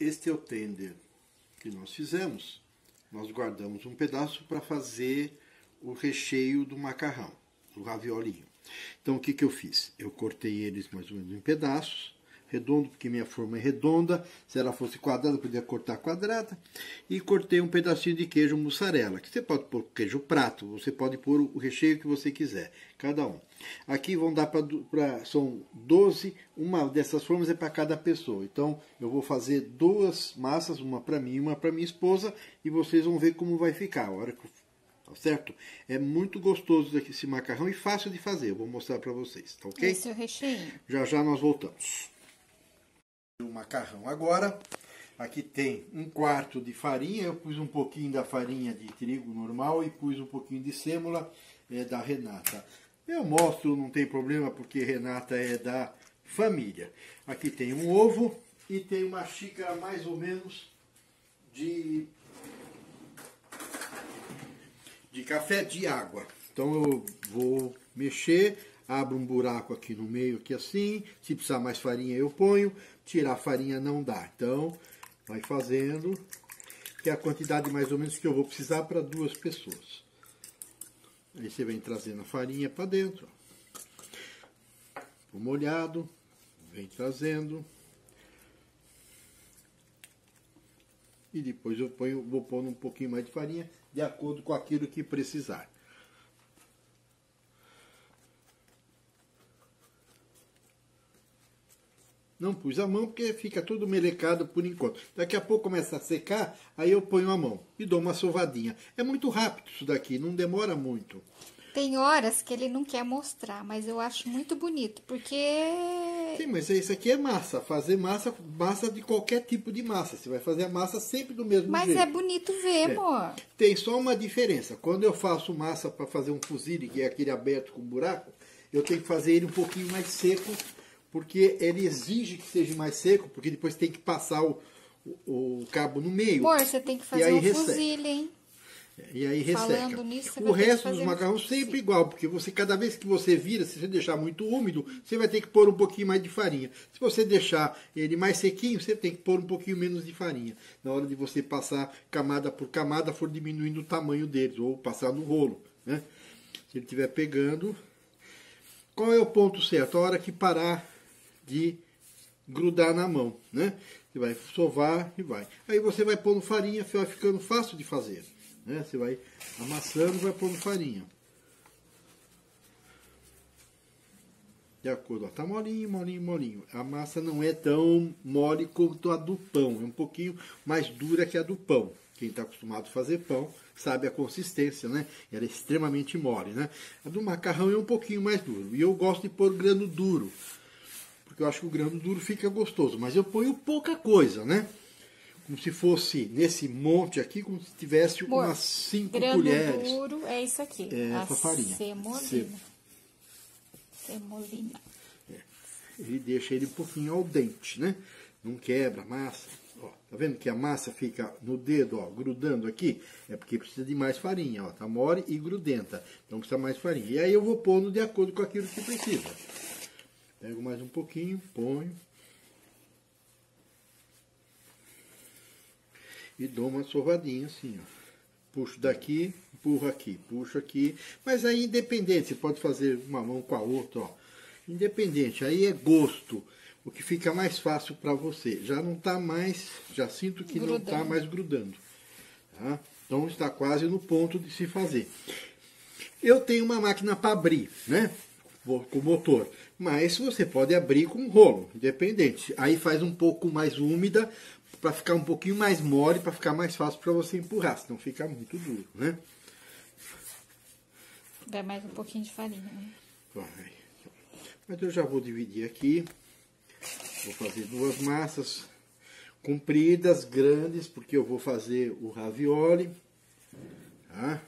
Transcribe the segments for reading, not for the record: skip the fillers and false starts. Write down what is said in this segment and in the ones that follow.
Este é o tender que nós fizemos. Nós guardamos um pedaço para fazer o recheio do macarrão, do raviolinho. Então o que eu fiz? Eu cortei eles mais ou menos em pedaços, redondo, porque minha forma é redonda. Se ela fosse quadrada, eu podia cortar quadrada. E cortei um pedacinho de queijo mussarela, que você pode pôr queijo prato, você pode pôr o recheio que você quiser, cada um. Aqui vão dar são 12, uma dessas formas é para cada pessoa. Então eu vou fazer duas massas, uma para mim e uma para minha esposa, e vocês vão ver como vai ficar. A hora que, tá certo? É muito gostoso esse macarrão e fácil de fazer. Eu vou mostrar para vocês, tá ok? Esse é o recheio. Já já nós voltamos. O macarrão agora, aqui tem 1/4 de farinha, eu pus um pouquinho da farinha de trigo normal e pus um pouquinho de sêmola da Renata. Eu mostro, não tem problema, porque Renata é da família. Aqui tem um ovo e tem uma xícara mais ou menos de café de água. Então eu vou mexer, abro um buraco aqui no meio, aqui assim. Se precisar mais farinha eu ponho. Tirar a farinha não dá. Então vai fazendo, que é a quantidade mais ou menos que eu vou precisar para 2 pessoas. Aí você vem trazendo a farinha para dentro. O molhado, vem trazendo. E depois eu vou pondo um pouquinho mais de farinha, de acordo com aquilo que precisar. Não pus a mão porque fica tudo melecado por enquanto. Daqui a pouco começa a secar, aí eu ponho a mão e dou uma sovadinha. É muito rápido isso daqui, não demora muito. Tem horas que ele não quer mostrar, mas eu acho muito bonito, porque... Sim, mas isso aqui é massa. Fazer massa de qualquer tipo de massa. Você vai fazer a massa sempre do mesmo jeito. Mas é bonito ver, amor. Tem só uma diferença. Quando eu faço massa para fazer um fusilli, que é aquele aberto com buraco, eu tenho que fazer ele um pouquinho mais seco, porque ele exige que seja mais seco, porque depois tem que passar o cabo no meio. Amor, você tem que fazer um fusilli, hein? E aí resseca. Falando nisso, o resto dos macarrões sempre igual, porque cada vez que você vira, se você deixar muito úmido, você vai ter que pôr um pouquinho mais de farinha. Se você deixar ele mais sequinho, você tem que pôr um pouquinho menos de farinha. Na hora de você passar camada por camada, for diminuindo o tamanho deles, ou passar no rolo, né? Se ele estiver pegando... Qual é o ponto certo? A hora que parar de grudar na mão, né? Você vai sovar e vai. Aí você vai pondo farinha, vai ficando fácil de fazer, né? Você vai amassando e vai pondo farinha. De acordo, ó, tá molinho, molinho, molinho. A massa não é tão mole quanto a do pão, é um pouquinho mais dura que a do pão. Quem está acostumado a fazer pão sabe a consistência, né? Ela é extremamente mole, né? A do macarrão é um pouquinho mais duro. E eu gosto de pôr grano duro, porque eu acho que o grano duro fica gostoso. Mas eu ponho pouca coisa, né? Como se fosse nesse monte aqui, como se tivesse umas 5 colheres. Grano duro é isso aqui. É essa farinha. Semolina. Semolina. Ele deixa ele um pouquinho al dente, né? Não quebra a massa. Ó, tá vendo que a massa fica no dedo, ó, grudando aqui? É porque precisa de mais farinha, ó. Tá mole e grudenta. Então precisa mais farinha. E aí eu vou pondo de acordo com aquilo que precisa. Pego mais um pouquinho, ponho. E dou uma sovadinha assim, ó. Puxo daqui, empurro aqui, puxo aqui. Mas aí independente, você pode fazer uma mão com a outra, ó. Independente, aí é gosto. O que fica mais fácil para você. Já não está mais, já sinto que não está mais grudando. Tá? Então está quase no ponto de se fazer. Eu tenho uma máquina para abrir, né? Com motor. Mas você pode abrir com rolo, independente. Aí faz um pouco mais úmida, para ficar um pouquinho mais mole, para ficar mais fácil para você empurrar, senão fica muito duro, né? Vai mais um pouquinho de farinha, né? Vai. Mas eu já vou dividir aqui. Vou fazer 2 massas compridas, grandes, porque eu vou fazer o ravioli, tá?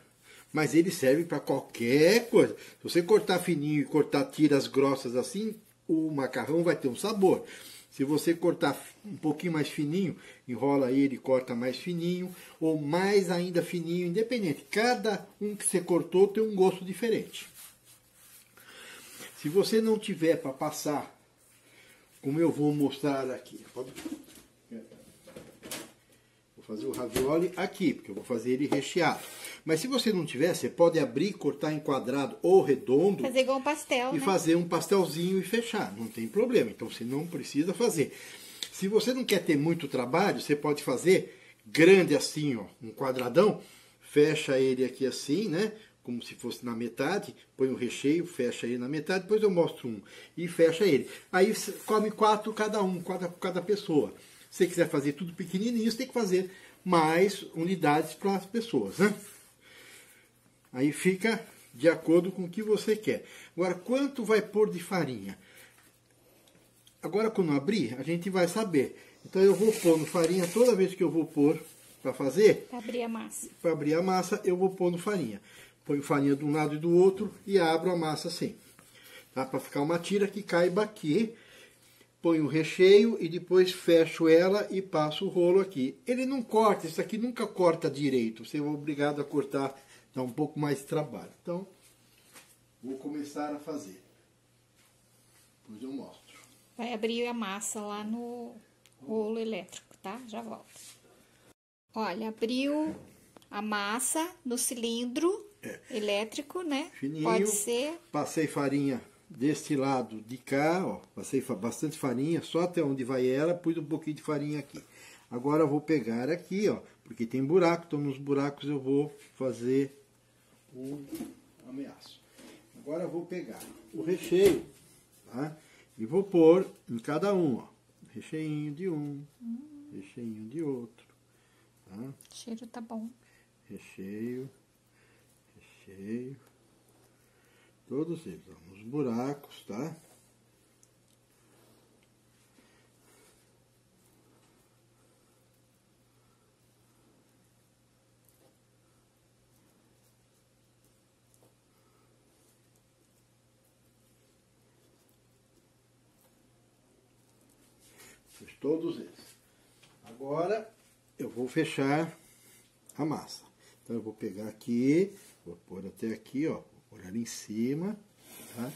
Mas ele serve para qualquer coisa. Se você cortar fininho e cortar tiras grossas assim, o macarrão vai ter um sabor. Se você cortar um pouquinho mais fininho, enrola ele e corta mais fininho, ou mais ainda fininho, independente. Cada um que você cortou tem um gosto diferente. Se você não tiver para passar, como eu vou mostrar aqui, fazer o ravioli aqui, porque eu vou fazer ele recheado. Mas se você não tiver, você pode abrir, cortar em quadrado ou redondo. Fazer igual um pastel, e né? fazer um pastelzinho e fechar, não tem problema. Então você não precisa fazer. Se você não quer ter muito trabalho, você pode fazer grande assim, ó, um quadradão, fecha ele aqui assim, né? Como se fosse na metade, põe o recheio, fecha ele na metade, depois eu mostro um e fecha ele. Aí você come 4 cada um, cada pessoa. Se você quiser fazer tudo pequenininho, você tem que fazer mais unidades para as pessoas, né? Aí fica de acordo com o que você quer. Agora, quanto vai pôr de farinha? Agora, quando abrir, a gente vai saber. Então, eu vou pôr no farinha toda vez que eu vou pôr para fazer. Para abrir a massa. Para abrir a massa, eu vou pôr no farinha. Ponho farinha de um lado e do outro e abro a massa assim. Tá? Para ficar uma tira que caiba aqui. Ponho o recheio e depois fecho ela e passo o rolo aqui. Ele não corta, isso aqui nunca corta direito. Você é obrigado a cortar, dá um pouco mais de trabalho. Então, vou começar a fazer. Depois eu mostro. Vai abrir a massa lá no rolo elétrico, tá? Já volto. Olha, abriu a massa no cilindro elétrico, né? Fininho. Pode ser. Passei farinha deste lado de cá, ó. Passei bastante farinha, só até onde vai ela, pus um pouquinho de farinha aqui. Agora eu vou pegar aqui, ó, porque tem buraco, então nos buracos eu vou fazer um ameaço. Agora eu vou pegar o recheio, tá? E vou pôr em cada um, ó. Recheinho de um, recheinho de outro, tá? O cheiro tá bom. Recheio, recheio. Todos eles, ó, nos buracos, tá? Fiz todos eles. Agora eu vou fechar a massa. Então eu vou pegar aqui, vou pôr até aqui, ó. Vou pôr ali em cima, tá?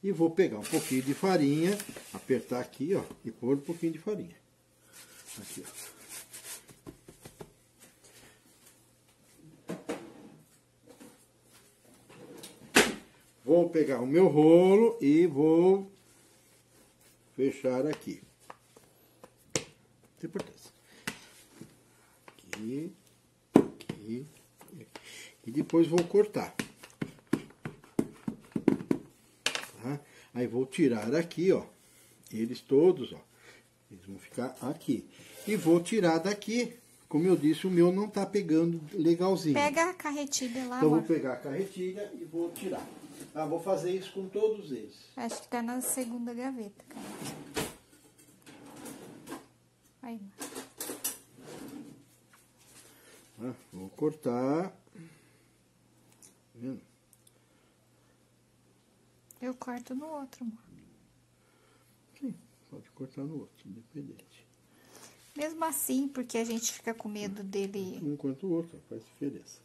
E vou pegar um pouquinho de farinha, apertar aqui, ó, e pôr um pouquinho de farinha. Aqui, ó. Vou pegar o meu rolo e vou fechar aqui. Não tem importância. Aqui, aqui. E depois vou cortar. Tá? Aí vou tirar aqui, ó. Eles todos, ó. Eles vão ficar aqui. E vou tirar daqui. Como eu disse, o meu não tá pegando legalzinho. Pega a carretilha lá, Então amor. vou pegar a carretilha e vou tirar. Tá? Vou fazer isso com todos eles. Acho que tá na segunda gaveta, cara. Aí. Tá? Vou cortar. Tá vendo? Eu corto no outro, amor. Sim, pode cortar no outro, independente. Mesmo assim, porque a gente fica com medo dele. Um quanto o outro, faz diferença.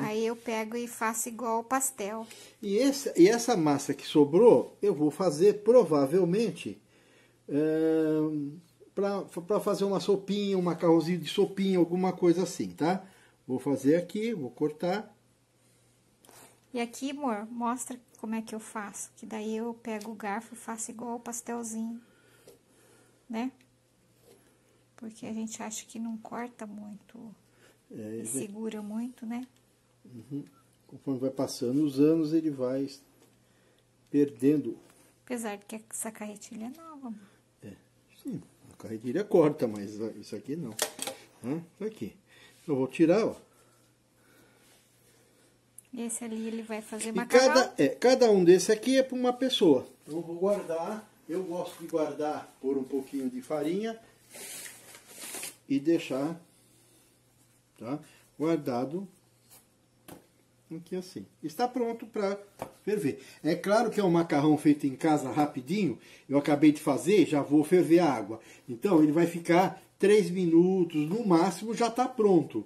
Aí eu pego e faço igual o pastel. E essa massa que sobrou, eu vou fazer provavelmente para fazer uma sopinha, um macarrãozinho de sopinha, alguma coisa assim, tá? Vou fazer aqui, vou cortar. E aqui, amor, mostra como é que eu faço. Que daí eu pego o garfo e faço igual o pastelzinho, né? Porque a gente acha que não corta muito e segura muito, né? Uhum. Conforme vai passando os anos, ele vai perdendo. Apesar de que essa carretilha é nova, amor. Sim, a carretilha corta, mas isso aqui não. Isso aqui. Eu vou tirar, ó. Esse ali ele vai fazer E macarrão. cada um desse aqui é para uma pessoa. Eu vou guardar. Eu gosto de guardar, pôr um pouquinho de farinha e deixar, tá, guardado aqui assim. Está pronto para ferver. É claro que é um macarrão feito em casa rapidinho. Eu acabei de fazer, já vou ferver a água. Então ele vai ficar 3 minutos, no máximo já está pronto.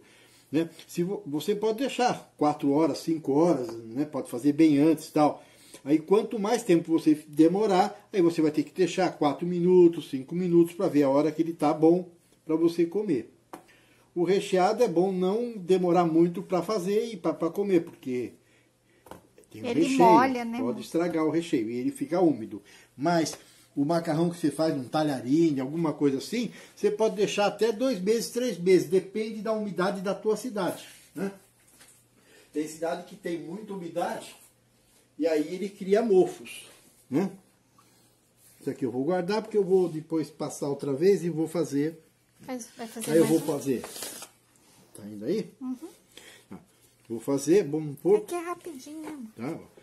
Né? Se você pode deixar 4 horas, 5 horas, né? Pode fazer bem antes e tal. Aí quanto mais tempo você demorar, aí você vai ter que deixar 4 minutos, 5 minutos para ver a hora que ele está bom para você comer. O recheado é bom não demorar muito para fazer e para comer, porque tem um Ele recheio, molha, né, pode amor? estragar o recheio e ele fica úmido. Mas o macarrão que você faz num talharine, alguma coisa assim, você pode deixar até 2 meses, 3 meses, depende da umidade da tua cidade, né? Tem cidade que tem muita umidade e aí ele cria mofos, né? Isso aqui eu vou guardar porque eu vou depois passar outra vez e vou fazer. Vai fazer Aí eu mais vou um? fazer. Tá indo aí? Uhum. Vou fazer, vamos pôr. Aqui é rapidinho, né, amor? Tá, ó.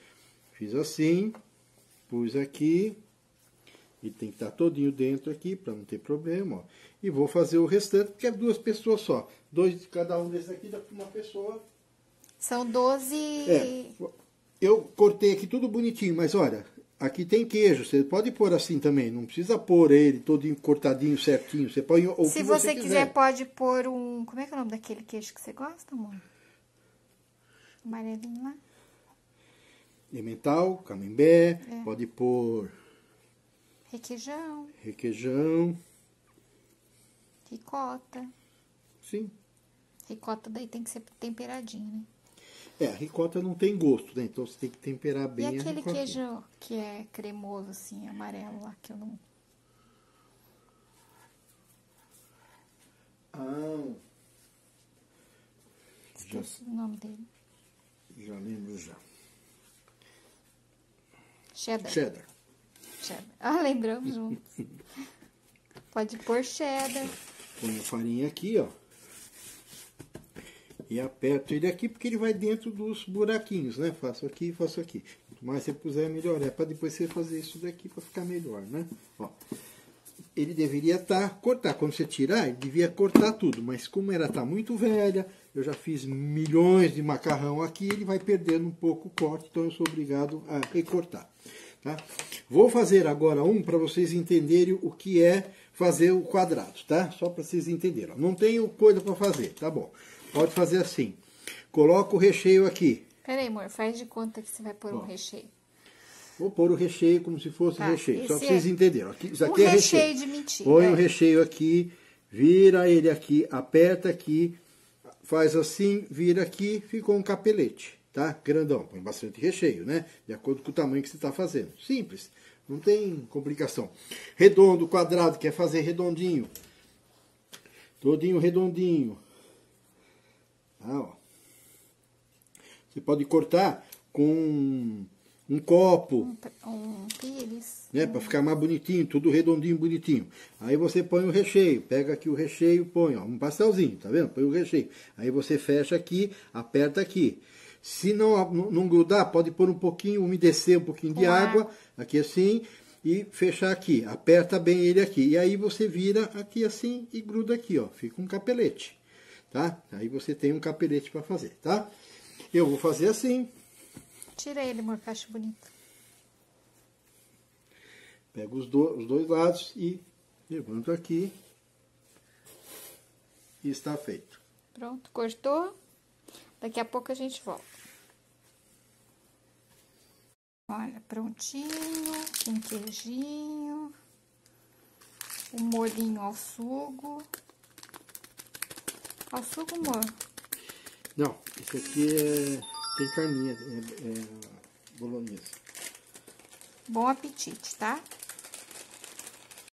Fiz assim, pus aqui. E tem que estar todinho dentro aqui para não ter problema, ó. E vou fazer o restante, porque é 2 pessoas só. 2 de cada um desses aqui dá para uma pessoa. São 12... Eu cortei aqui tudo bonitinho, mas olha, aqui tem queijo. Você pode pôr assim também, não precisa pôr ele todo cortadinho certinho. Você põe o Se que você quiser. quiser, pode pôr um... Como é que é o nome daquele queijo que você gosta, amor? Amarelinho lá. Emmental, camembert, pode pôr Requeijão, requeijão, ricota. sim. Ricota daí tem que ser temperadinho, né? A ricota não tem gosto, né? Então você tem que temperar bem E a aquele ricota. queijo que é cremoso, assim, amarelo lá, que eu não... Esqueci o nome dele. Já lembro já. Cheddar. Cheddar. Cheddar. Ah, lembramos juntos. Pode pôr cheddar. Põe a farinha aqui, ó. E aperto ele aqui porque ele vai dentro dos buraquinhos, né? Faço aqui e faço aqui. Quanto mais você puser, melhor. É para depois você fazer isso daqui para ficar melhor, né? Ó. Ele deveria cortar. Quando você tirar, ele devia cortar tudo. Mas como ela está muito velha, eu já fiz milhões de macarrão aqui, ele vai perdendo um pouco o corte, então eu sou obrigado a recortar. Tá? Vou fazer agora um para vocês entenderem o que é fazer o quadrado, tá? Só para vocês entenderem. Não tenho coisa para fazer, tá bom? Pode fazer assim. Coloca o recheio aqui. Peraí, amor, faz de conta que você vai pôr um recheio. Vou pôr o recheio como se fosse recheio. Só para vocês entenderem. Isso aqui um é recheio de mentira. Põe o recheio aqui, vira ele aqui, aperta aqui, faz assim, vira aqui, ficou um capelete, tá? Grandão. Põe bastante recheio, né? De acordo com o tamanho que você está fazendo. Simples. Não tem complicação. Redondo, quadrado, quer fazer redondinho. Todinho redondinho. Ah, ó. Você pode cortar com um copo, um pires, né, para ficar mais bonitinho, tudo redondinho, bonitinho. Aí você põe o recheio, pega aqui o recheio, põe, ó, um pastelzinho, tá vendo? Põe o recheio. Aí você fecha aqui, aperta aqui. Se não grudar, pode pôr um pouquinho, umedecer um pouquinho de água, aqui assim, e fechar aqui. Aperta bem ele aqui. E aí você vira aqui assim e gruda aqui, ó. Fica um capelete, tá? Aí você tem um capelete para fazer, tá? Eu vou fazer assim. Tira ele, amor, que eu acho bonito. Pego os dois lados e levanto aqui. E está feito. Pronto, cortou. Daqui a pouco a gente volta. Olha, prontinho. Com queijinho. O molhinho ao sugo. Ao sugo, amor? Não, esse aqui tem carninha, é bolonhesa. Bom apetite, tá?